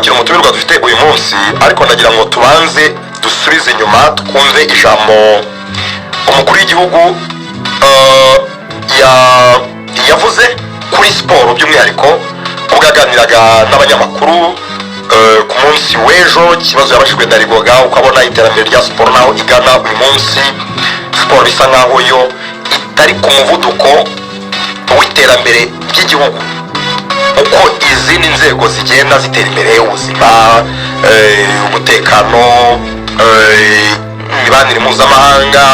kwakira umutumirwa dufite uyu munsi, ariko nagira ngo tubanze dusubize inyuma twumve ijambo umukuru w'igihugu yavuze kuri siporo by'umwihariko ubwo yaganiraga n'abanyamakuru ku munsi w'ejo. Ikibazo yabashijwe na Rigoga uko abona iterambere rya siporo naho igana uyu munsi. Siporo bisa nkaho yo itari ku muvuduko w'iterambere ry'igihugu uko izindi nzego zigenda zitera imbere, ubuzima, umutekano, imibanire mpuzamahanga,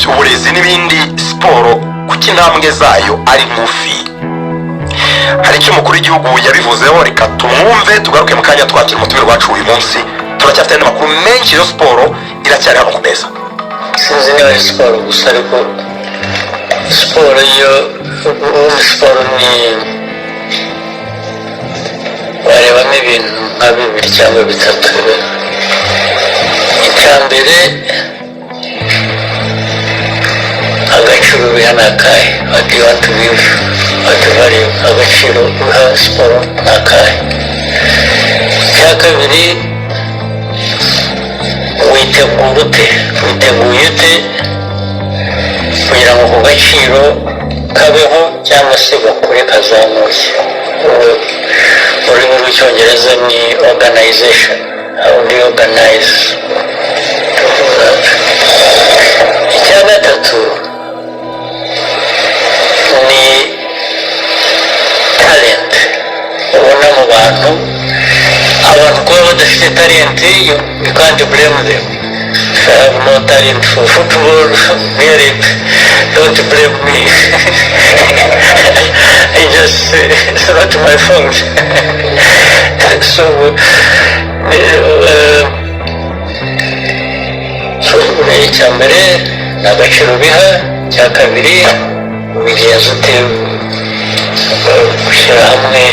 uburezi n'ibindi. Siporo kuki intambwe zayo ari ngufi? Hari icyo umukuru w'igihugu yabivuzeho, reka tumwumve tugaruke mu kanya twakira umutumirwa wacu uyu munsi. Turacyafite n'amakuru menshi yo siporo iracyari hano ku meza. Sinzi niba ari siporo gusa, ariko siporo yo siporo ni warebamo ibintu nka bibiri cyangwa bitatu. Icya mbere, agaciro biha ni akahe? What do you want to give? What value? Agaciro biha siporo ni akahe? Icya kabiri, witeguye ute kugira ngo ku gaciro kabeho cyangwa se gakure kazamuke? Ururimi rw'icyongereza ni organization. How do you organize? Icya gatatu ni talent. Ubona mu bantu kuba badafite talent, you can't blame them. If I have no talent for football, really, don't blame me. It's not my fault. So, icya mbere ni agaciro biha. Icya kabiri, ubigenza ute gushyira hamwe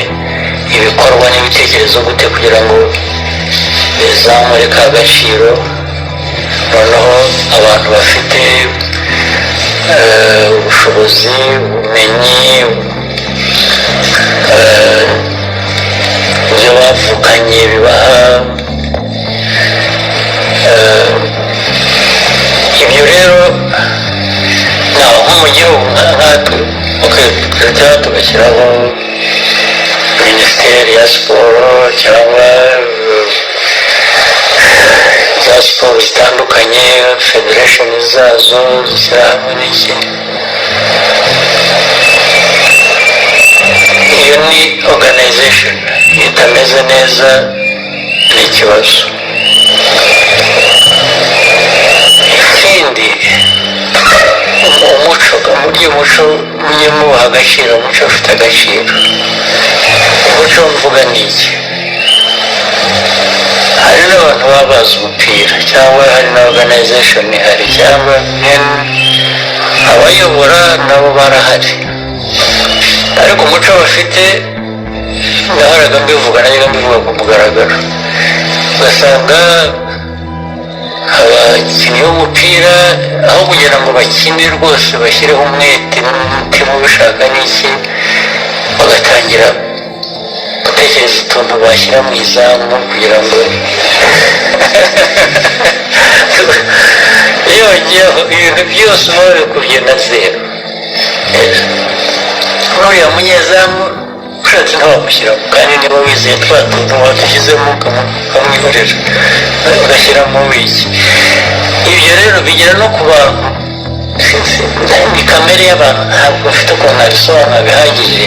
ibikorwa n'ibitekerezo gute kugira ngo bizamure ka gaciro, noneho abantu bafite ubushobozi, ubumenyi, ibyo bavukanye bibaha. Ibyo rero naho nko mu gihugu nkatwe tugashyiraho minisiteri ya siporo cyangwa za siporo zitandukanye, federation zazo zishyira hamwe n'iki. Iyo ni organization. Iyo itameze neza ni ikibazo. Ikindi, umuco mujye muha agaciro. Umuco ufite agaciro. Umuco mvuga ni iki? Hari n'abantu baba bazi umupira, cyangwa hari na organization ihari, cyangwa abayobora nabo barahari, ariko umuco bafite ndahoraga mbivuga ku mugaragaro. Ugasanga abakinnyi b'umupira aho kugira ngo bakine rwose bashyireho umwete n'umutima ubishaka n'iki, bagatangira gutekereza utuntu bashyira mu izamu kugira ngo yongeyeho ibintu byose uba wabikuriye na zero. N'uriya munyezamu ushatse ntawamushyiramo, kandi niba wizeye twa tuntu wadushyizemo ukamwihorera ugashyiramo wiki. Ibyo rero bigera no ku bantu, ni kamere y'abantu, ntabwo bafite ukuntu abisobanura bihagije.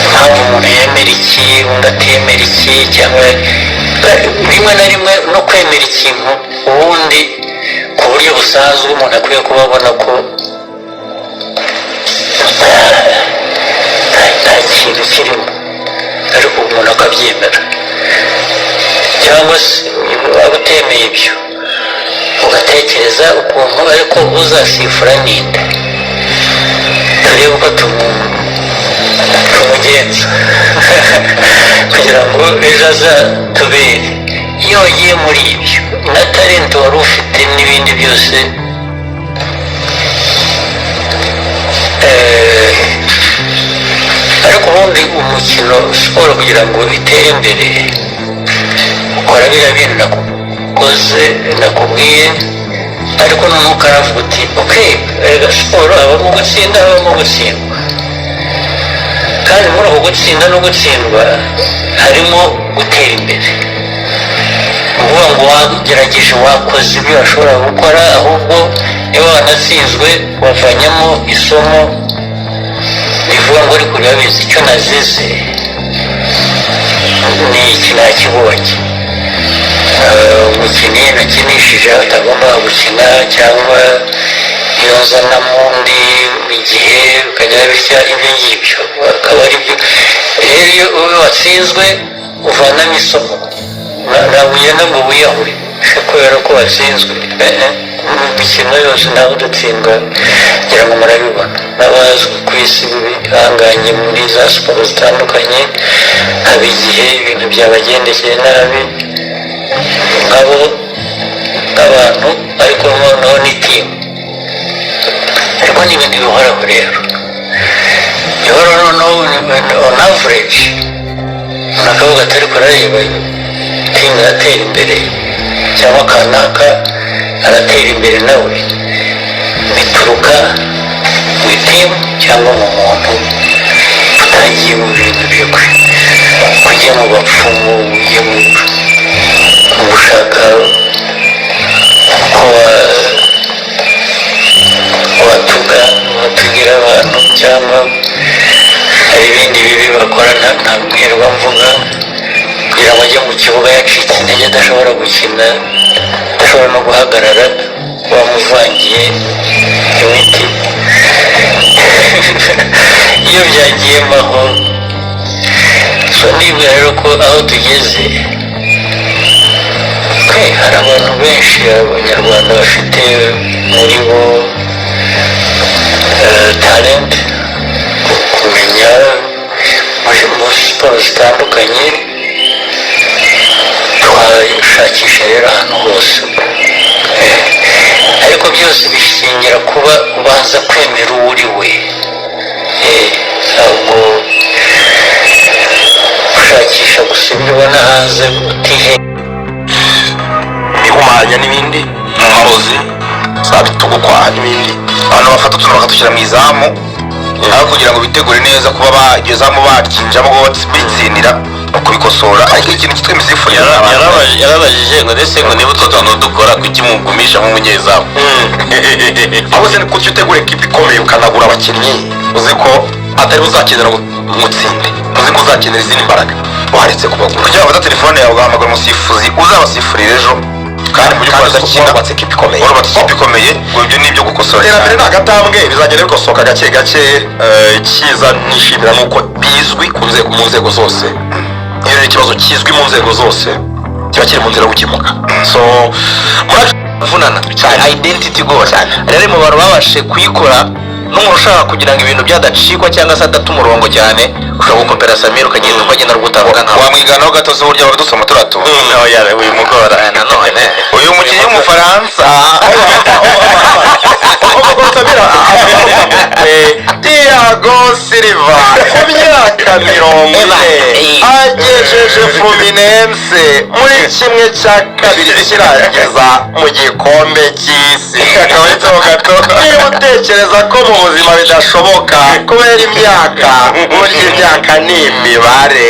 Ntabwo umuntu yemera iki undi atemera iki, cyangwa rimwe na rimwe no kwemera ikintu ubundi ku buryo busanzwe umuntu akwiye kuba abona ko nta kintu kirimo, ariko umuntu akabyemera. Cyangwa se waba utemeye ibyo ugatekereza ukuntu ariko uzasifura ninde, turebe uko tumugenza kugira ngo ejo azatubere. Iyo wagiye muri ibyo na talent wari ufite n'ibindi byose, ariko ubundi umukino siporo kugira ngo itere imbere ukora biriya bintu nakoze nakubwiye, ariko noneho ukaravuga uti rega siporo habamo gutsinda habamo gutsindwa, kandi muri uko gutsinda no gutsindwa harimo gutera imbere. uvuga ngo wagerageje wakoze ibyo washobora gukora, ahubwo niba wanatsinzwe wavanyemo isomo rivuga ngo ariko urabizi icyo nazize ni iki nakibonye. umukinnyi nakinishije atagomba gukina, cyangwa iyo nzanamo undi igihe ukajya bitya, ibyo ngibyo akaba ari byo. rero iyo watsinzwe uvanamo isomo, ntabwo ugenda ngo wiyahure kubera ko watsinzwe. mu mikino yose ntabwo udatsindwa, kugira ngo murabibona n'abazwi ku isi bihanganye muri za siporo zitandukanye, haba igihe ibintu byabagendekeye nabi nkabo nk'abantu, ariko noneho n'itimu. ariko ni ibintu bihoraho rero, bihora noneho on average umuntu akavuga ati ariko arareba timu iratera imbere, cyangwa kanaka aratera imbere nawe, bituruka mu itimu cyangwa mu muntu utagiye mu bintu byo kujya mu bapfumu, ujye mu gushaka ko watugira abantu, cyangwa hari ibindi bibi bakora ntabwirwa mvuga, kugira ngo ajye mu kibuga yacitse intege adashobora gukina, adashobora no guhagarara, bamuvangiye imiti. iyo byagiyemo aho nibwira rero ko aho tugeze hari abantu benshi abanyarwanda bafite muri bo talent, kumenya muri siporo zitandukanye, twashakisha rero ahantu hose. ariko byose bishingira kuba ubanza kwemera uwo uri we, ntabwo ushakisha gusa ibyo ubona hanze utihe ihumanya n'ibindi, amarozi za bitugukwaha n'ibindi. abantu bafata utuntu bakatushyira mu izamu aho kugira ngo bitegure neza kuba iryo zamu baryinjamo bitsindira no kubikosora. ariko ikintu cyitwa imisifu yarabajije ngo ndetse ngo niba utwo tuntu dukora kuki mugumisha nk'umunyezamu. ahubwo se ni kuki utegura ekipa ikomeye ukanagura abakinnyi uzi ko atari buzakenera ngo mutsinde, uzi ko uzakenera izindi mbaraga, waretse kubagura kugira ngo ufate telefone yawe ugahamagara umusifuzi uzabasifurira ejo, kandi mu by'ukuri adakina warubatse ikipe ikomeye. ngo ibyo ni ibyo gukosora. iterambere ni agatambwe, bizagenda bikosoka gake gake. icyiza nishimira ni uko bizwi mu nzego zose. iyo rero ikibazo kizwi mu nzego zose kiba kiri mu nzira yo gukemuka. so vunana cyane identity go cyane rero mu bantu babashe kuyikora, n'umuntu ushaka kugira ngo ibintu byadacikwa cyangwa se adata umurongo cyane, ushobora gukopera Samir ukagenda rugutavuga nkawe wamwiganaho gatozi uburyo aba dusoma turatu. uyu mugora nanone uyu mukinnyi w'umufaransa Thiago Silva ku myaka 40 agejeje Fluminense muri kimwe cya kabiri kirangiza mu gikombe cy'isi. akabahitamo gato niba utekereza ko mu buzima bidashoboka kubera imyaka, burya imyaka ni imibare.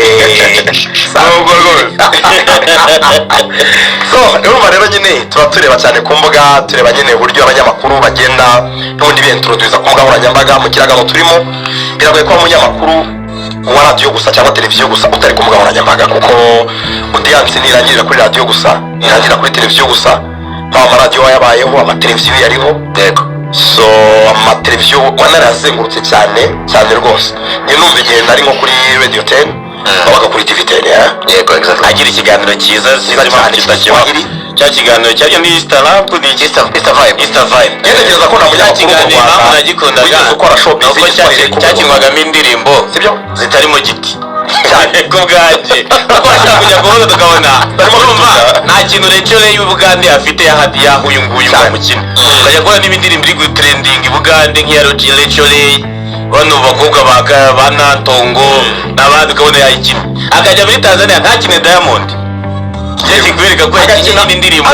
nubwo rwose so urumva rero nyine tuba tureba cyane ku mbuga, tureba nyine uburyo abanyamakuru bagenda n'ubundi bintroduza ku mbuga nkoranyambaga. mu kiragano turimo biragoye kuba umunyamakuru wa radiyo gusa cyangwa televiziyo gusa utari ku mbuga nkoranyambaga, kuko audience ntirangirira kuri radiyo gusa, irangirira kuri televiziyo gusa. amaradiyo yabayeho, amateleviziyo yariho, yego. so amateleviziyo wanarazengurutse cyane cyane rwose. niyo numva igihe nari nko kuri radio 10 babaga kuri TV 10 yego exactly. agira ikiganiro cyiza cyane cya kiganiro cyajya muri Easter Lab ni Easter Vibe yerekeza ko nta munyamakuru mu Rwanda nagikundaga ukora showbiz cyakinwagamo indirimbo zitarimo giti ku bwanjye kuko ashaka kujya guhora tukabona urumva nta kintu Rachel y'Ubugande afite yahuye nguyu mukino ukajya kubona n'ibindi ndirimbo iri gutrending Bugande nk'iya Rachel bano bakobwa ba Nantongo n'abandi ukabona yayikina akajya muri Tanzania ntakine Diamond kikwereka ko yakina indirimbo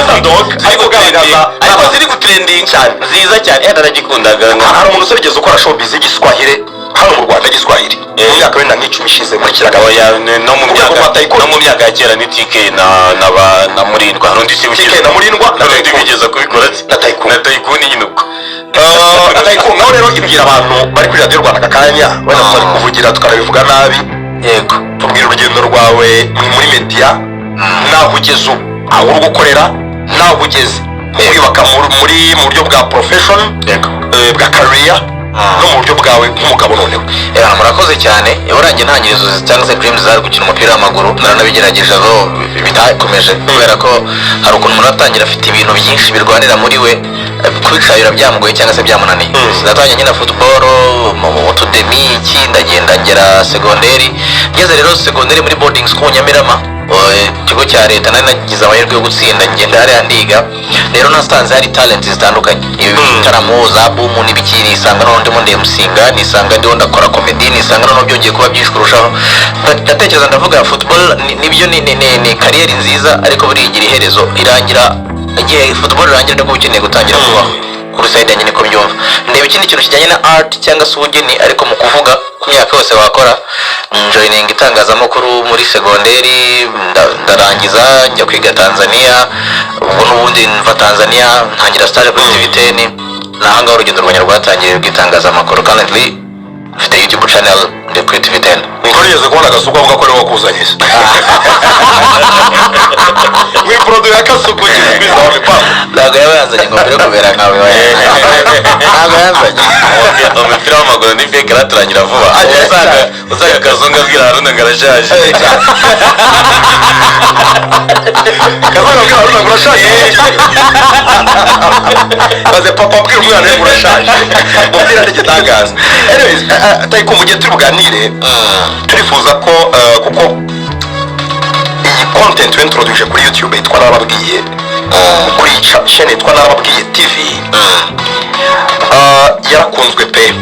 ariko ziri gutrending cyane nziza cyane ndaragikundaga hari umuntu userigeze ukora showbiz y'igiswahili hano mu Rwanda giswahili mu myaka wenda nk'icumi ishize muri kiragabanya no mu myaka ya kera ni TK na Murindwa n'undi si TK na Murindwa n'undi bigeza kubikora na Tycoon nyine uko Tycoon nawe rero ibwira abantu bari kuri radio Rwanda kakanya wenda tutari kuvugira tukanabivuga nabi yego tubwira urugendo rwawe muri media naho ugeze aho uri gukorera naho ugeze kwibaka muri mu buryo bwa profession bwa career no mu buryo bwawe nk'umugabo noneho murakoze cyane yarangiye ntangirizo cyangwa se dreams zari gukina umupira w'amaguru naranabigerageje aho bitakomeje kubera ko hari ukuntu umuntu atangira afite ibintu byinshi birwanira muri we kwicayira byamugoye cyangwa se byamunaniye natangiye nkina football mu tudemi iki ndagenda ngera segonderi ngeze rero segonderi muri boarding school Nyamirama ikigo cya leta nari nagize amahirwe yo gutsinda ngenda hariya ndiga rero nasanze hari talent zitandukanye ibitaramo za boom n'ibiki nisanga none ndimo ndemusinga nisanga ndiho ndakora comedy nisanga none byongeye kuba byinshi kurushaho ndatekereza ndavuga football nibyo ni career nziza ariko buri igira iherezo irangira igihe football irangira ndiko ukeneye gutangira kubaho kuri side yanjye niko byumva ndeba ikindi kintu kijyanye na art cyangwa se ubugeni ariko mu kuvuga ku myaka yose wakora joining itangazamakuru muri segonderi ndarangiza njya kwiga Tanzania ubwo n'ubundi mva Tanzania ntangira stage kuri TV10 nahanga urugendo rwanya rwatangiye rw'itangazamakuru currently mfite YouTube channel kuri TV10 nkorigeze kubona agasuku avuga ko ari wakuzanye we produit akasuku cy'ubwiza wa mipaka ntabwo yabanzanye ngo mbere kubera nkawe ntabwo yanzanye umupira w'amaguru ni fake raturangira vuba usanga kazungu abwira Haruna ngo arashaje kazungu abwira Haruna ngo arashaje maze papa abwira umwana we ngo urashaje mubwira n'igitangaza anyways Tycoon mu gihe turi buganire turifuza ko kuko iyi content introduce kuri YouTube yitwa narababwiye kuri channel yitwa narababwiye TV yarakunzwe pe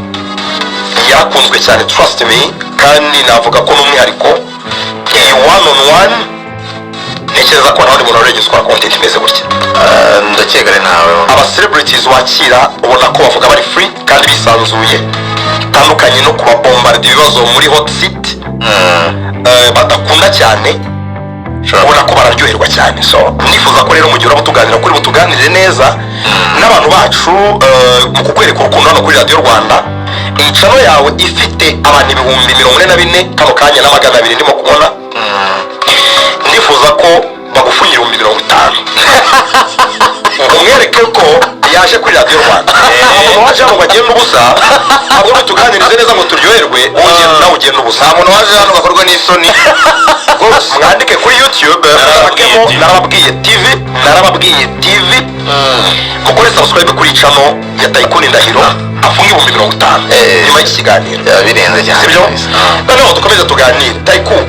yarakunzwe cyane trust me kandi navuga ko n'umwihariko iyi one on one ntekereza ko nta muntu uregeze ukora content imeze gutya ndakeka ari nawe aba celebrities wakira ubona ko bavuga bari free kandi bisanzuye bitandukanye no kubabombarda ibibazo muri hot seat badakunda cyane ubona ko bararyoherwa cyane so nifuza ko rero mu gihe uraba tuganira kuri butuganire neza n'abantu bacu mu kukwereka urukundo hano kuri radio Rwanda iyi channel yawe ifite abantu 44,000 kano kanya n'200 ndimo kubona nifuza ko bagufunyira 50,000 umwereke ko yaje kuri radio Rwanda umuntu waje hano bagenda ubusa ahubwo tuganirize neza ngo turyoherwe ugenda nawe ugenda ubusa umuntu waje hano gakorwa n'isoni mwandike kuri YouTube narababwiye TV mukore subscribe kuri channel ya Tycoon Ndahiro afunga 50,000 nyuma y'iki kiganiro birenze cyane sibyo noneho dukomeze tuganire Tycoon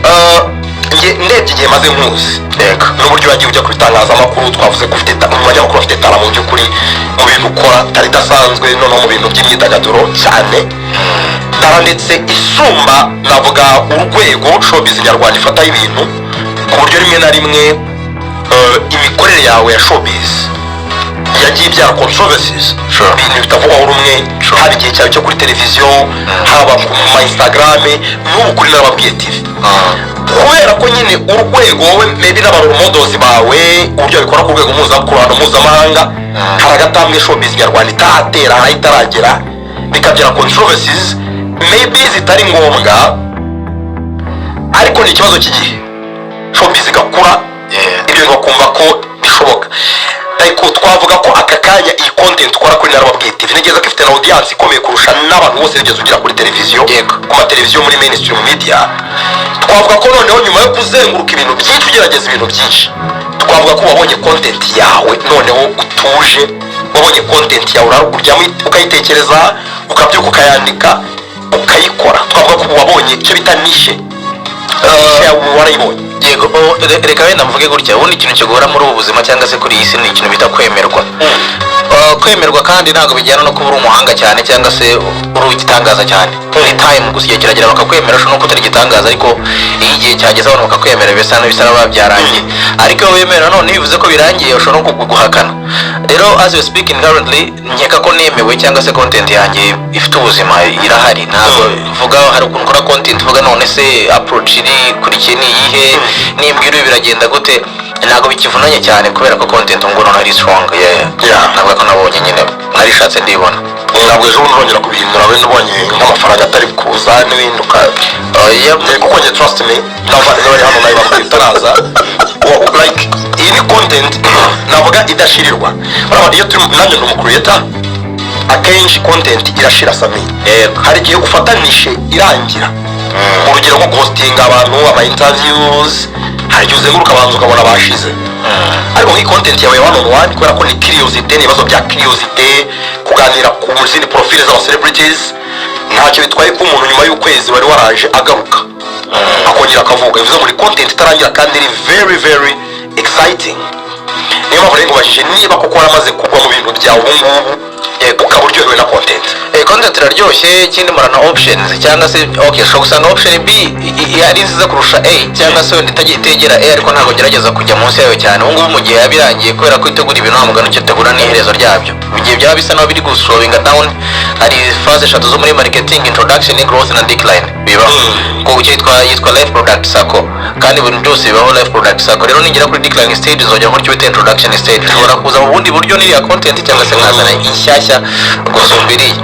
ndebye igihe maze nkuzi n'uburyo wagiye ujya kubitangazamakuru twavuze ko ufite umunyamakuru afite tara mu by'ukuri mu bintu ukora tari idasanzwe noneho mu bintu by'imyidagaduro cyane tara ndetse isumba navuga urwego showbiz nyarwanda ifataho ibintu ku buryo rimwe na rimwe imikorere yawe ya showbiz yagiye ibyara controversies ibintu bitavugwaho rumwe haba igihe cyawe cyo kuri televiziyo haba ku ma Instagram n'ubu kuri narababwiye TV kubera ko nyine urwego wowe maybe n'abantu models bawe uburyo bikora ku rwego mpuzamahanga hari agatambwe showbiz nyarwanda itatera hari itaragera bikabyara controversies maybe zitari ngombwa ariko ni ikibazo cy'igihe showbiz igakura ibyo bakumva ko bishoboka ariko twavuga ko aka kanya iyi content ukora kuri narababwiye TV nigeze ko ifite na audience ikomeye kurusha n'abantu bose bigeze ugira kuri televiziyo ku mateleviziyo muri mainstream media twavuga ko noneho nyuma yo kuzenguruka ibintu byinshi ugerageza ibintu byinshi twavuga ko wabonye content yawe noneho utuje wabonye content yawe urarukuryamo ukayitekereza ukabyuka ukayandika ukayikora twavuga ko wabonye icyo bita niche yawe warayibonye yego reka wenda mvuge gutya ubundi ikintu kigora muri ubu buzima cyangwa se kuri iyi si ni ikintu bita kwemerwa kwemerwa kandi ntabwo bijyana no kuba uri umuhanga cyane cyangwa se uri igitangaza cyane. Ni time gusa igihe kiragera bakakwemera no kutari igitangaza, ariko iyo igihe cyageze abantu bakakwemera bisa n'aba byarangiye. Ariko iyo wemera none bivuze ko birangiye ushobora no kuguhakana. Rero as we speaking currently nkeka ko nemewe cyangwa se content yanjye ifite ubuzima irahari. Ntabwo vuga hari ukuntu ukora content vuga none se approach iri kurikiye ni iyihe, nimbwira biragenda gute, ntabwo bikivunanye cyane kubera ko content ngo none ari strong. Ntabwo ko nabonye nyine narishatse ndibona. Ntabwo ejo bundi urongera kubihindura wenda ubonye nk'amafaranga atari kuza n'ibindi kuko njye trust me n'abavandimwe bari hano nayo bambaye itaraza like iyi ni content navuga idashirirwa. Iyo turi nanjye ni umucreator akenshi content irashira Sami. Hari igihe ufatanishe irangira, urugero nko guhostinga abantu ama interviews, hari igihe uzenguruka abantu ukabona bashize. Ariko nk'iyi content yawe one on one kubera ko ni curiosity, ni ibibazo bya curiosity, kuganira ku zindi profile z'aba celebrities, ntacyo bitwaye ko umuntu nyuma y'ukwezi wari waraje agaruka akongera akavuga. Bivuze muri content itarangira kandi iri very very exciting. Niyo mpamvu rero ngubajije niba koko waramaze kugwa mu bintu byawe ubu ngubu ukaba uryohewe na content. Content iraryoshye, ikindi murana options cyangwa se okay ushobora gusanga option B ari nziza kurusha A cyangwa se wenda itegera A, ariko ntabwo gerageza kujya munsi yayo cyane. Ubu ngubu mu gihe yabirangiye kubera ko itegura ibintu nta mugani icyo tegura n'iherezo ryabyo. Mu gihe byaba bisa naho biri guslowing down, hari phase 3 zo muri marketing: introduction, growth na decline. Bibaho ko yitwa life product cycle, kandi ibintu byose bibaho life product cycle. Rero ningera kuri decline stage zongera muri cyo bita introduction stage. Ushobora kuza mu bundi buryo n'iriya content cyangwa se nkazana inshyashya gusumbiriye.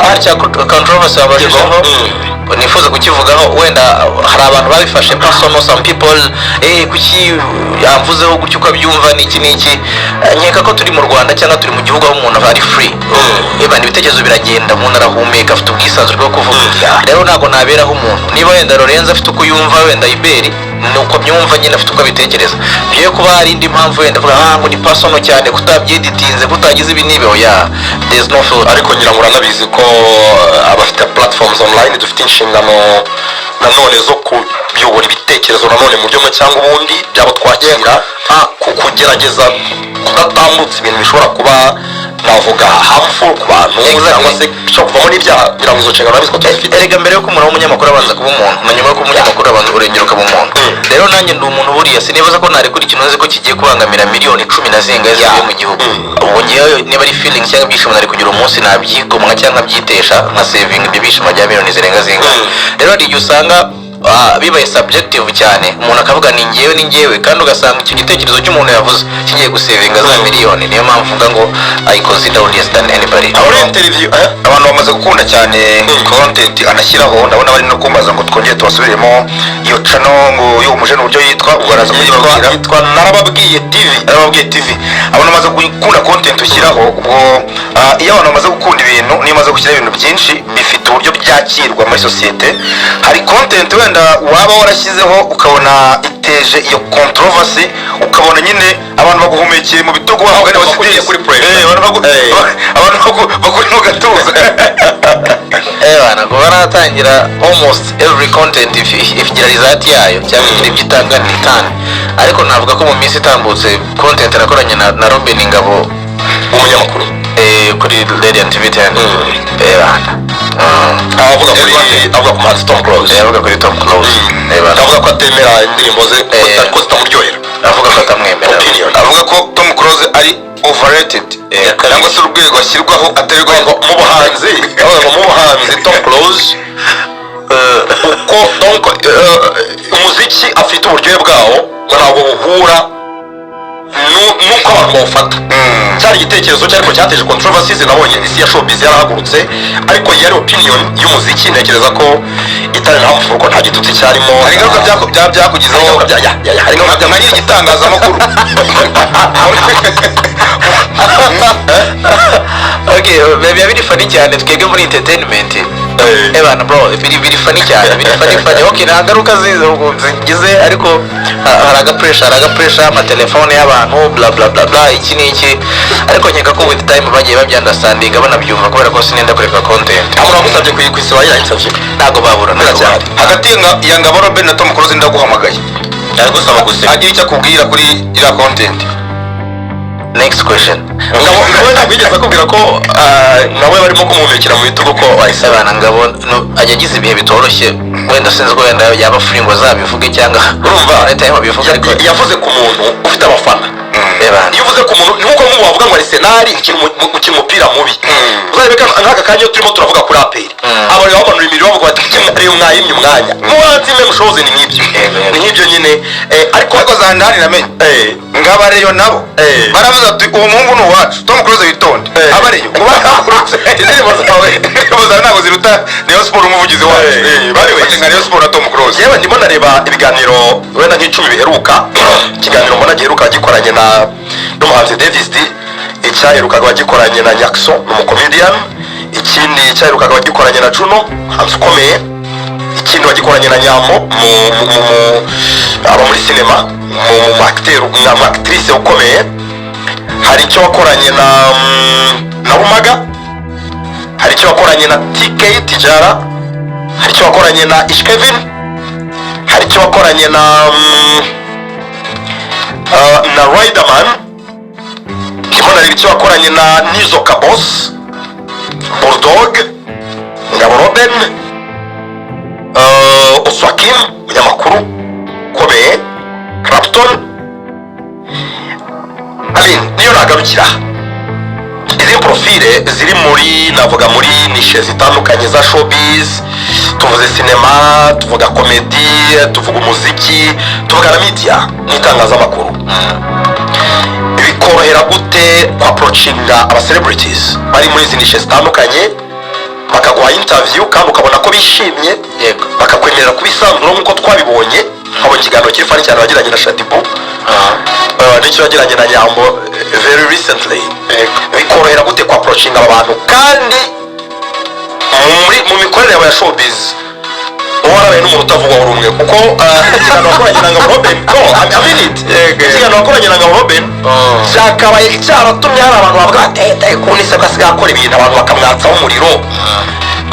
Aricya controversy abashijeho nifuza kukivugaho, wenda hari abantu babifashe personal, some people kuki yamvuzeho gutyo ukabyumva n'iki nkeka ko turi mu Rwanda cyangwa turi mu gihugu aho umuntu ari free. Ibitekerezo biragenda, umuntu arahumeka, afite ubwisanzure bwo kuvuga. Rero ntabwo naberaho umuntu, niba wenda Lorenzo afite uko yumva, wenda Iberi nuko byumva nyine afite uko abitekereza. Byo kuba hari indi mpamvu wenda vuga ngo ni personal cyane, kutabyeditinze, kutagize ibi nibe there's no fault. Ariko ngira ngo uranabizi ko abafite platforms online dufite inshingano nanone zo kuyobora ibitekerezo nanone mu buryo cyangwa ubundi byabo twakira, kugerageza kudatambutsa ibintu bishobora kuba navuga harmful ku bantu cyangwa se bishobora kuvamo n'ibyaha. Ngira ngo izo nshingano nabizi ko tubifite. Erega mbere yo ko umuntu w'umunyamakuru abanza kuba umuntu, na nyuma yo kuba umunyamakuru abanza urengera ukaba umuntu. Rero nanjye ndi umuntu buriya sinibaza ko narekura ikintu nzi ko kigiye kubangamira miliyoni 10 na zingahe ziri mu gihugu. Ubu ngewe niba ari feeling cyangwa ibyishimo nari kugira umunsi nabyigomwa cyangwa byitesha nka saving ibyo bishimo bya miliyoni zirenga zingahe. Rero hari igihe usanga bibaye subjective cyane, umuntu akavuga ni ngewe kandi ugasanga icyo gitekerezo cy'umuntu yavuze kigiye gusevinga za miliyoni. Niyo mpamvu mvuga ngo I consider less than anybody. Interview abantu bamaze gukunda cyane content anashyiraho, ndabona bari no kumbaza ngo twongere tubasubiremo iyo channel ngo yo umuje n'uburyo yitwa ubaraza kuyibabwira, yitwa Narababwiye TV. Abantu bamaze gukunda content ushyiraho, ubwo iyo abantu bamaze gukunda ibintu, niyo bamaze gushyira ibintu byinshi bifite uburyo byakirwa muri societe. Hari content wenda waba warashyizeho ukabona iteje iyo controversy, ukabona nyine abantu baguhumekeye mu bitugu bahangana basigiye kuri play, abantu bakuri mu gatuza. Ntabwo baratangira almost every content ifigira result yayo cyangwa igira ibyo itanga n'itanu. Ariko navuga ko mu minsi itambutse content nakoranye na Robin Ngabo umunyamakuru kuri Radiant TV 10 avuga ku muhanzi Tom Close, avuga kuri Tom Close, avuga ko atemera indirimbo ze ko zitamuryohera, avuga ko atamwemera, avuga ko Tom Close ari overrated cyangwa se urwego ashyirwaho aterwa mu buhanzi. Mu buhanzi Tom Close uko donc umuziki afite uburyohe bwawo ntabwo buhura nuko abantu bawufata. Cyari igitekerezo cyariko cyateje controversies, nabonye isi ya showbiz yarahagurutse, ariko yari opinion y'umuziki ntekereza ko itari harmful, ko nta gitutsi cyarimo. Hari ingaruka byakugizeho, hari ingaruka byamanyira igitangazamakuru. Okay, biba biri funny cyane twebwe muri entertainment. Ebana bro, biri funny cyane, biri funny. Okay, nta ngaruka zigize, ariko hari pressure amatelefone y'abantu bla bla bla bla iki n'iki, ariko nkeka ko with time bagiye babyandastandinga banabyumva kubera ko sinenda kureka content. Amura gusabye kuyisiba yarayisabye, ntago babura cyane. Hagati ya Ngabo Robin na Tom Close ndaguhamagaye, ari gusaba gusiba agira icyo akubwira kuri ira content. Next question. wigeze akubwira ko nawe barimo kumumekera mu bitugu ko abana ngabo ajya agize ibihe bitoroshye wenda sinzi ko wenda yaba free ngo azabivuge cyangwa urumva leta yabivuga ariko yavuze ku muntu ufite abafana iyo uvuze ku muntu nuko nk'ubu wavuga ngo Arsenal ukina umupira mubi uzarebe nk'aka kanya turimo turavuga kuri APR abantu bamanura imiriro bavuga bati ariyo mwayimye umwanya mubanzi mwe mushoboze ni nk'ibyo nyine ariko zandari namenye ngabareyo nabo baravuze ati uwo muhungu ni uwacu Tom Close witonde abareyo ngo barakuruze indirimbo zawe ntabwo ziruta Rayon Sport umuvugizi wacu bari we nka Rayon Sport na Tom Close yewe ndimo nareba ibiganiro wenda nk'icumi biheruka ikiganiro mbona giheruka gikoranye n'umuhanzi Davis D, icyaherukaga wagikoranye na Nyakso n'umukomedian, ikindi cyaherukaga wagikoranye na Juno umuhanzi ukomeye, ikindi wagikoranye na Nyambo aba muri sinema mu actrice ukomeye, hari icyo wakoranye na Rumaga, hari icyo wakoranye na TK Tijara, hari icyo wakoranye na Ishkevin, hari icyo wakoranye na Riderman, ndimo nareba icyo wakoranye na Nizo Kabos, Bulldog, Ngabo Robin, Oswakim umunyamakuru ukomeye, Clapton. Niyo nagarukira izi profile ziri muri navuga muri nishe zitandukanye za showbiz, tuvuze sinema, tuvuga komedi, tuvuga umuziki, tuvuga na media n'itangazamakuru. Bikorohera gute approachinga aba celebrities bari muri izi nishe zitandukanye bakaguha interview kandi ukabona ko bishimye, bakakwemerera kubisanzura nk'uko twabibonye abo kiganiro kiri fani cyane bagiranye na Shadibu n'icyo bagiranye na Nyambo very recently. Bikorohera gute ku approachinga aba bantu kandi mu mikorere ya showbiz warabaye n'umuntu utavugwa urumwe kuko ikiganiro wakoranye na Ngabo Robin ikiganiro wakoranye na Ngabo Robin cyakabaye cyaratumye hari abantu bavuga ati kubona isabwa asigaye akora ibintu abantu bakamwatsaho umuriro.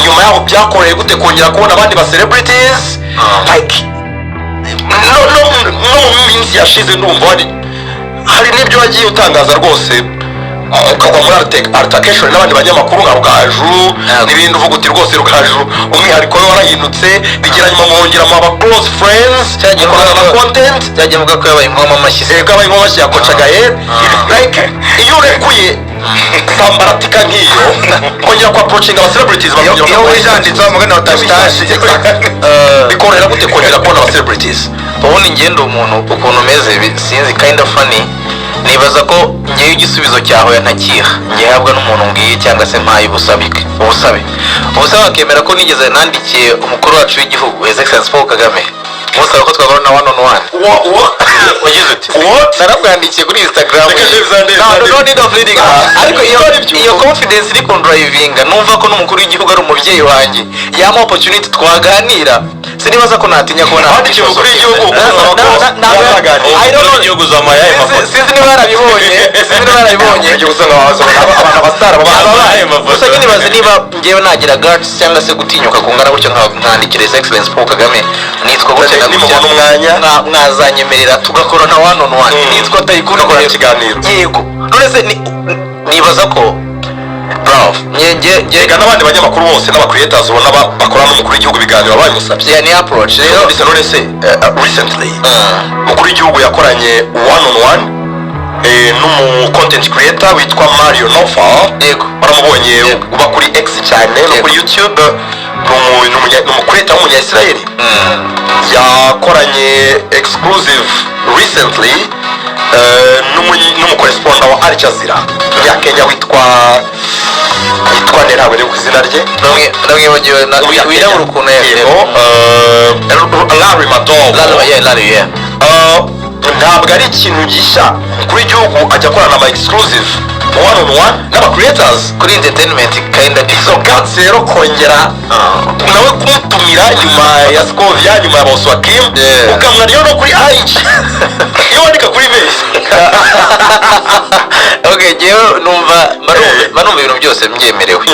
Nyuma yaho byakoreye gute kongera kubona abandi ba celebrities like no mu minsi yashize ndumva hari n'ibyo wagiye utangaza rwose ukagwa muri altercation n'abandi banyamakuru nka Rugaju n'ibindi uvuga uti rwose Rugaju umwihariko we warahindutse bigira nyuma mwongera mu aba close friends cyangwa na content cyajya muga ko yabaye nkoma mashyize yabaye nkoma mashyi yakocagaye like iyo urekuye sambaratika nk'iyo kongera ku approaching aba celebrities iyo wijanditse amugana utabitaje bikorera gute kongera kubona aba celebrities. ubundi ngendo umuntu ukuntu umeze sinzi kind of funny, nibaza ko ngewe igisubizo cyawe ntakiha ngihabwa n'umuntu ngiye cyangwa se mpaye ubusabe akemera ko nigeze nandikiye umukuru wacu w'igihugu His Excellency Paul Kagame musaba ko twabona na one on one. Wagize uti narabwandikiye kuri Instagram no need of reading, ariko iyo confidence iri kundrivinga numva ko n'umukuru w'igihugu ari umubyeyi wanjye yama opportunity twaganira, sinibaza ko natinya kubona abandi umukuru w'igihugu igihugu zamaye sinzi niba barabibonye abantu abastara gusa nibaza niba ngewe nagira guts cyangwa se gutinyuka kungana gutyo nkandikira His Excellency Paul Kagame nitwa gutya nimubona umwanya mwazanyemerera tugakora na one on one nitwa tayikunda gukora ikiganiro. Yego none se nibaza ko bravo njye n'abandi banyamakuru bose n'aba creators ubona bakorana n'umukuru w'igihugu ibiganiro babimusabye ni approach rero none se recently umukuru w'igihugu yakoranye one on one n'umu content creator witwa Mario Nofa. Yego baramubonye uba kuri X cyane no kuri YouTube, n'umukureta w'umunya-Israeli yakoranye exclusive recently n'umukorespondent wa Al Jazeera ya Kenya witwa ntabwo ari ku izina rye namwibagiwe wirabura ukuntu Larry Madowo. Ntabwo ari ikintu gishya kuri igihugu ajya akorana ama exclusive one on one n'aba creators kuri entertainment kind of izo guts rero kongera nawe kumutumira nyuma ya Scovia nyuma ya Oswakim ukamwana rero no kuri IG iyo wandika kuri base okay jewe numva ibintu byose mbyemerewe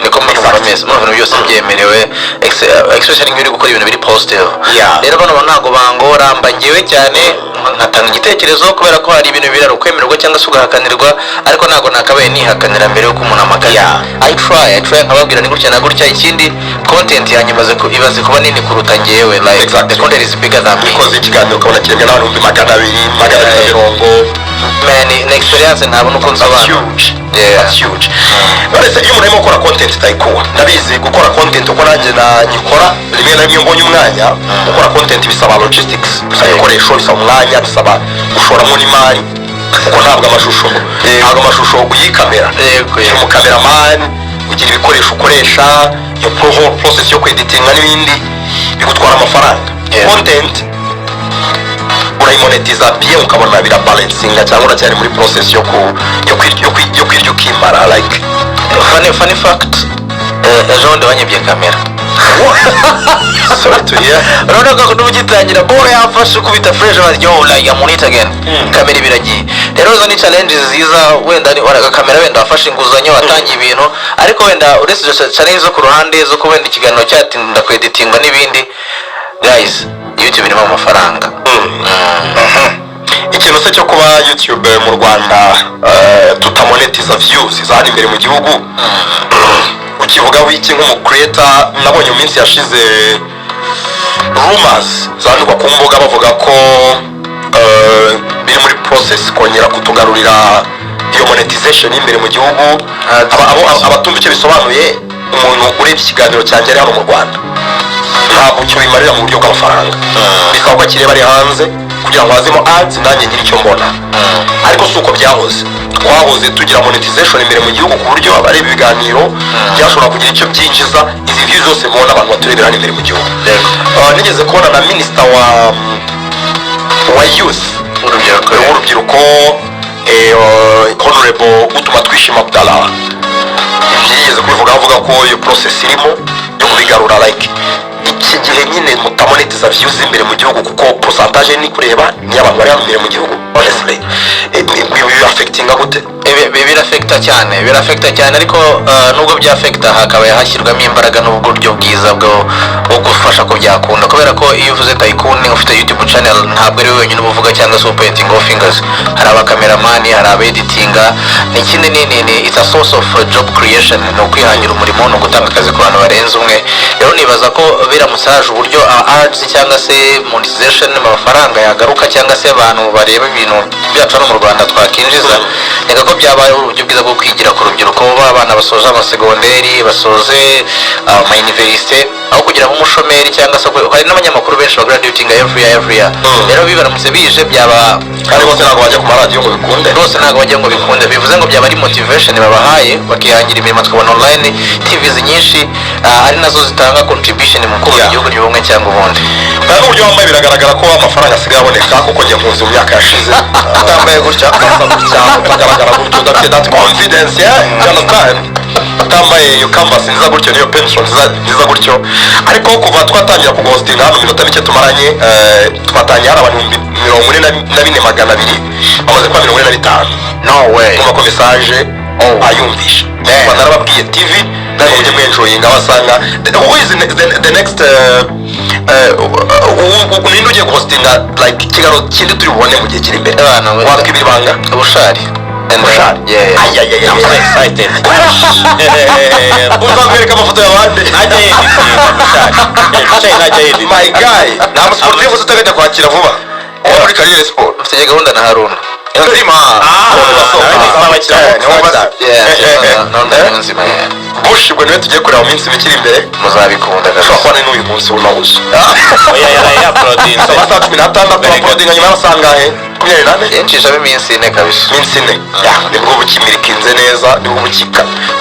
niko mbona mese ibintu byose mbyemerewe especially nk'ibiri gukora ibintu biri positive rero bano ntago bangora mbangewe cyane nkatanga igitekerezo kubera ko hari ibintu biraro kwemererwa cyangwa se ugahakanirwa, ariko ntago nakabaye nihakanira mbere yuko umuntu amagana. I try nkababwira ni gutya na gutya. Ikindi content yanjye imaze kuba nini kuruta njyewe, like the content is bigger than me. Ukoze ikiganiro ukabona kiremwe n'abantu 200 man, ni experience ntabona uko nsobanura. That's huge. Barese iyo umuntu arimo gukora content tayikuwa ndabizi gukora content uko nanjye nyikora rimwe na rimwe mbonye umwanya gukora content bisaba logistics, bisaba ibikoresho, bisaba umwanya, bisaba gushoramo n'imari kuko ntabwo amashusho uyikamera mu cameraman ugira ibikoresho ukoresha iyo process yo kweditinga n'ibindi bigutwara amafaranga. Content urayimonetiza bien ukabona bira balancinga cyangwa uracyari muri process yo kwirya ukimara. Like funny fact, ejo bundi banyibye kamera. Sorry to hear. Urabona ko n'ugitangira bore yafashe kubita fresh yo like I'm on it again. Kamera ibiragiye. Rero zo ni challenges ziza, wenda waraga kamera wenda wafashe inguzanyo watangiye ibintu, ariko wenda uretse challenge zo ku ruhande zo kubenda ikiganiro cyatinda kweditinga n'ibindi. Guys, YouTube irimo amafaranga. Ikintu se cyo kuba YouTube mu Rwanda tutamonetiza views zari imbere mu gihugu, ukivuga wiki nk'umu creator. Nabonye mu minsi yashize rumors zandikwa ku mbuga bavuga ko biri muri process kongera kutugarurira iyo monetization imbere mu gihugu. Abatumva icyo bisobanuye, umuntu urebye ikiganiro cyanjye ari hano mu Rwanda ntabwo cyo bimarira mu buryo bw'amafaranga, bisaba ko kireba ari hanze kugira ngo hazemo ads nanjye ngire icyo mbona. Ariko si uko byahoze. Twahoze tugira monetization imbere mu gihugu ku buryo abareba ibiganiro byashobora kugira icyo byinjiza. Izi views zose mubona abantu baturebera hano imbere mu gihugu. Nigeze kubona na minister wa youth urubyiruko honorable utuma twishima Abdallah yigeze kubivuga avuga ko iyo process irimo yo kubigarura. Like iki gihe nyine mutamonetiza views imbere mu gihugu kuko percentage ni kureba ni abantu bari hano imbere mu gihugu. Honestly ibi affectinga gute? Birafecta cyane ariko nubwo byafecta hakaba hashyirwamo imbaraga n'uburyo bwiza bwo gufasha ko byakunda, kubera ko iyo uvuze tycoon ufite YouTube channel ntabwo ari wenyine ubuvuga cyangwa so pointing of fingers. Hari abakameramani, hari abeditinga, n'ikindi ni it's a source of job creation, no kwihangira umurimo no gutanga akazi ku bantu barenze umwe. Rero nibaza ko biramutsaje uburyo ads cyangwa se monetization amafaranga yagaruka cyangwa se abantu bareba ibintu byacu no mu Rwanda twakinjiza, nega ko byabaye uburyo bwiza bwo kwigira ku rubyiruko b'abana basoje amasegonderi, basoze ama university, aho kugira ngo umushomeri cyangwa se hari n'abanyamakuru benshi bagraduating every year. Rero bibaramutse bije byaba kandi bose ntabwo bajya ku maradiyo ngo bikunde, bose ntabwo bajya ngo bikunde. Bivuze ngo byaba ari motivation babahaye bakihangira imirimo, tukabona online TVs nyinshi ari nazo zitanga contribution mu kubaka igihugu cy'ubumwe cyangwa ubundi. N'uburyo wambaye biragaragara ko amafaranga asigaye aboneka kuko njye nkunze mu myaka yashize utambaye gutya ukagaragara gutyo udafite that confidence utambaye iyo canvas nziza gutyo niyo pension nziza gutyo. Ariko kuva twatangira kughostinga hano minota mike tumaranye, twatangiye hari abantu 44,200 bamaze kuba 45. No way. Kuma ko message ayumvisha banarababwiye TV ntabwo mujye mwenjoyinga abasanga who is the next ninde ugiye guhostinga like ikiganiro kindi turi bubone mu gihe kiri imbere. Watwibira ibanga Bushari. I'm so excited. Uzamwereka amafoto y'abandi. My guy, nta musportif uteganya kwakira vuba muri Kariyeri Sport. Ufite gahunda na Haruna. Bush ubwo niwe tugiye kureba mu minsi mikiri imbere, muzabikunda gashobora kuba ni n'uyu munsi unawuze. Amasaha 16 uploadinga nyuma y'amasangahe 28 yenshishamo iminsi 4 kabisa. iminsi 4 nibwo bukimirikinze neza, nibwo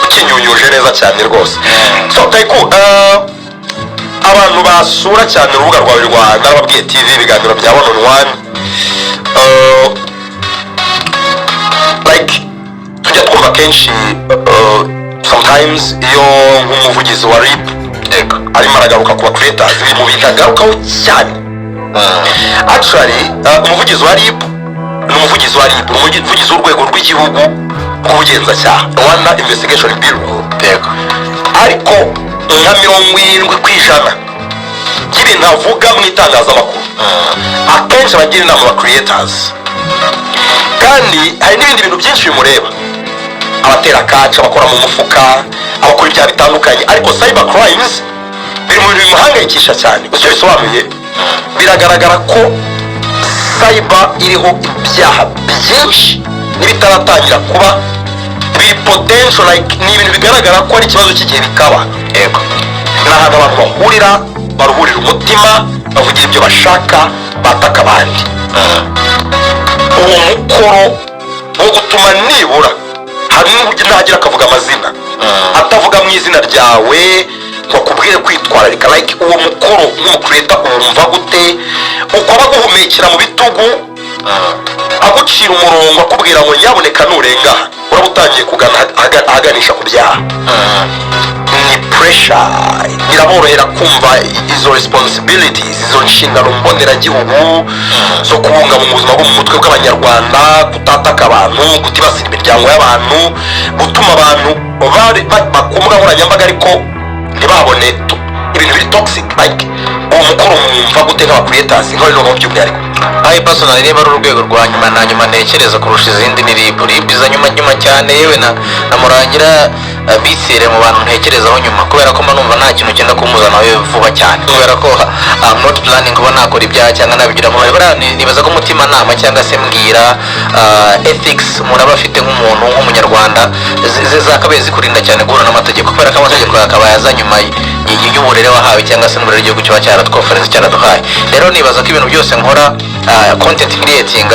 ukinyunyuje neza cyane rwose. So Taiku, abantu basura cyane urubuga rwawe rwa Narababwiye TV ibiganiro bya one on one, like tujya twumva kenshi sometimes iyo nk'umuvugizi wa RIB arimo aragaruka ku creators biri mu bitagarukaho cyane. Actually umuvugizi wa RIB ni umuvugizi w'urwego rw'igihugu rw'ubugenzacyaha, Rwanda Investigation Bureau. Ariko nka 70% y'ibintu avuga mu itangazamakuru akenshi abagira inama ba creators, kandi hari n'ibindi bintu byinshi bimureba. abatera kaca abakora mu mufuka abakora ibyaha bitandukanye ariko cyber crimes biri mu bintu bimuhangayikisha cyane icyo bisobanuye biragaragara ko cyber iriho ibyaha byinshi n'ibitaratangira kuba biri potential like ni ibintu bigaragara ko ari ikibazo cy'igihe bikaba yego ni ahantu abantu bahurira baruhurira umutima bavugira ibyo bashaka bataka abandi uwo mukoro wo gutuma nibura hari n'uburyo ntagira akavuga amazina atavuga mu izina ryawe ngo akubwire kwitwararika like uwo mukoro nk'umukureta umva gute ukaba guhumekera mu bitugu agucira umurongo akubwira ngo nyaboneka nurenga uraba utangiye kugana ahaganisha ku byaha ni pressure biraborohera kumva izo responsibilities izo nshingano mboneragihugu zo kubungabunga ubuzima bwo mu mutwe bw'abanyarwanda kutataka abantu kutibasira imiryango y'abantu gutuma abantu bakumbuga nkoranyambaga ariko ntibabone ibintu biri toxic like uwo mukoro mwumva gute nk'abakuriyetas nk'abari by'umwihariko ayi personally niba ari urwego rwa nyuma na nyuma ntekereza kurusha izindi ni rib iza nyuma cyane yewe na murangira bisire mu bantu ntekerezaho nyuma kubera ko mba numva nta kintu cyenda kumuza nawe vuba cyane kubera ko I'm not planning kuba nakora ibyaha cyangwa nabigira mu nibaza ko umutima nama cyangwa se mbwira ethics umuntu aba afite nk'umuntu nk'umunyarwanda zakabaye zikurinda cyane guhura n'amategeko kubera ko amategeko akaba yaza nyuma y'uburere wahawe cyangwa se n'uburere igihugu kiba cyaratwofereza cyaraduhaye rero nibaza ko ibintu byose nkora content creating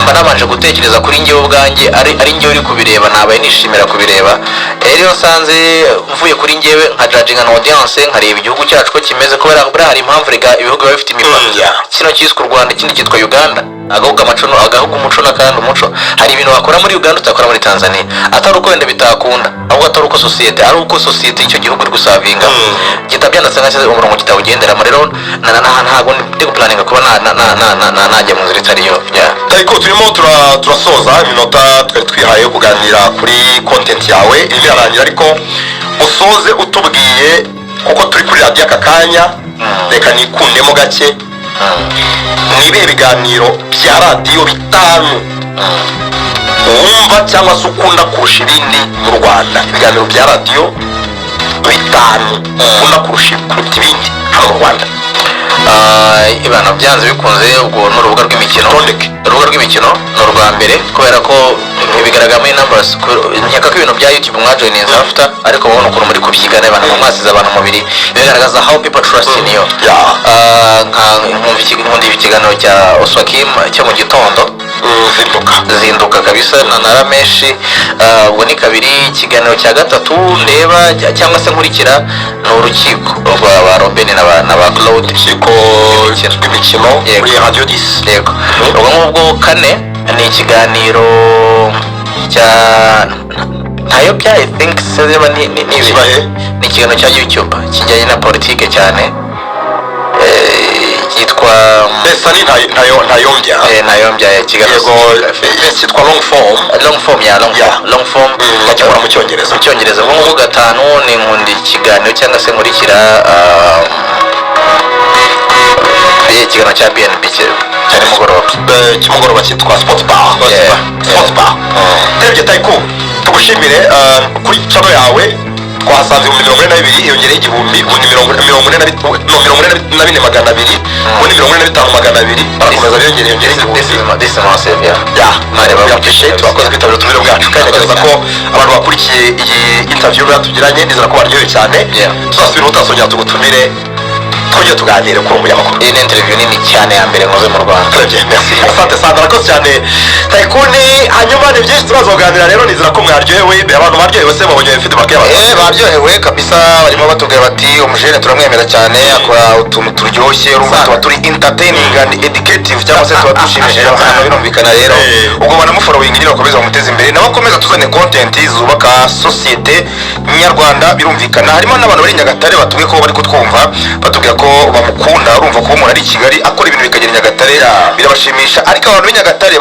mba nabanje gutekereza kuri njyewe ubwanjye ari njyewe uri kubireba nabaye nishimira kubireba rero nsanze mvuye kuri njyewe nka judging an audience nkareba igihugu cyacu ko kimeze kubera buri hari impamvu rega ibihugu biba bifite imipaka kino cyiswe u Rwanda ikindi cyitwa Uganda agahugu umuco n'akandi umuco hari ibintu bakora muri Uganda utakora muri Tanzania atari uko wenda bitakunda ahubwo atari uko societe ari uko societe y'icyo gihugu iri gusavinga kitabyanditse nka umurongo kitawugenderamo rero ntabwo ndi guplaninga kuba najya mu nzira itariyo ariko turimo turasoza iminota twari twihaye yo kuganira kuri content yawe irimo irarangira ariko usoze utubwiye kuko turi kuri radiyo aka kanya reka nikundemo gake ni ibihe biganiro bya radiyo bitanu wumva cyangwa se ukunda kurusha ibindi mu Rwanda ibiganiro bya radiyo bitanu ukunda kurusha ibindi hano mu Rwanda ibana byanze bikunze ubwo ni urubuga rw'imikino urubuga rw'imikino ni urwa mbere kubera ko bigaragaramo numbers nkeka ko ibintu bya YouTube mwajoininze after ariko mubona ukuntu muri kubyigana abantu mwasize abantu mubiri bigaragaza how people trust in you nkunda ikiganiro cya Oswakim cyo mu gitondo zinduka kabisa na Rameshi ubwo ni kabiri ikiganiro cya gatatu ndeba cyangwa se nkurikira ni urukiko rwa Robin na ba Claude urukiko rw'imikino kuri radio 10 yego ubwo ngubwo kane ni ikiganiro cya ntayo bya I think sezeba ni ikiganiro cya YouTube kijyanye na politike cyane yitwa Besani ntayombya ikiganiro cyitwa long form bakikora mu cyongereza ubwo ngubwo gatanu ni nkunda ikiganiro cyangwa se nkurikira ikiganiro cya BNB kimugoroba cyitwa Sports Bar Tebye Taiko tugushimire kuri channel yawe twahasanze 42 hiyongereye igihumbi ubundi 44,200 ubundi 45,200 barakomeza biyongereye igihumbi this is massive mare appreciate twakoze kwitabira utumire bwacu kandi nageza ko abantu bakurikiye iyi interview batugiranye nizera ko baryoye cyane tuzasubira utasongera tugutumire tujye tuganire kuri umunyamakuru iyi ni interview nini cyane ya mbere nkoze mu Rwanda merci asante sana rakoze cyane Taikuni hanyuma ni byinshi tubazoganira rero nizera ko mwaryohewe abantu baryohewe se babonye feedback y'abantu baryohewe kabisa barimo batubwira bati umujene turamwemera cyane akora utuntu turyoshye urumva tuba turi entertaining and educative cyangwa se tuba dushimishije abantu birumvikana rero ubwo banamufollowing nyine bakomeza bamuteza imbere nabakomeza tuzane content zubaka societe nyarwanda birumvikana harimo n'abantu bari Nyagatare batubwiye ko bari kutwumva batubwira ko bamukunda urumva ko umuntu ari Kigali akora ibintu bikagera Nyagatare birabashimisha ariko abantu b'i Nyagatare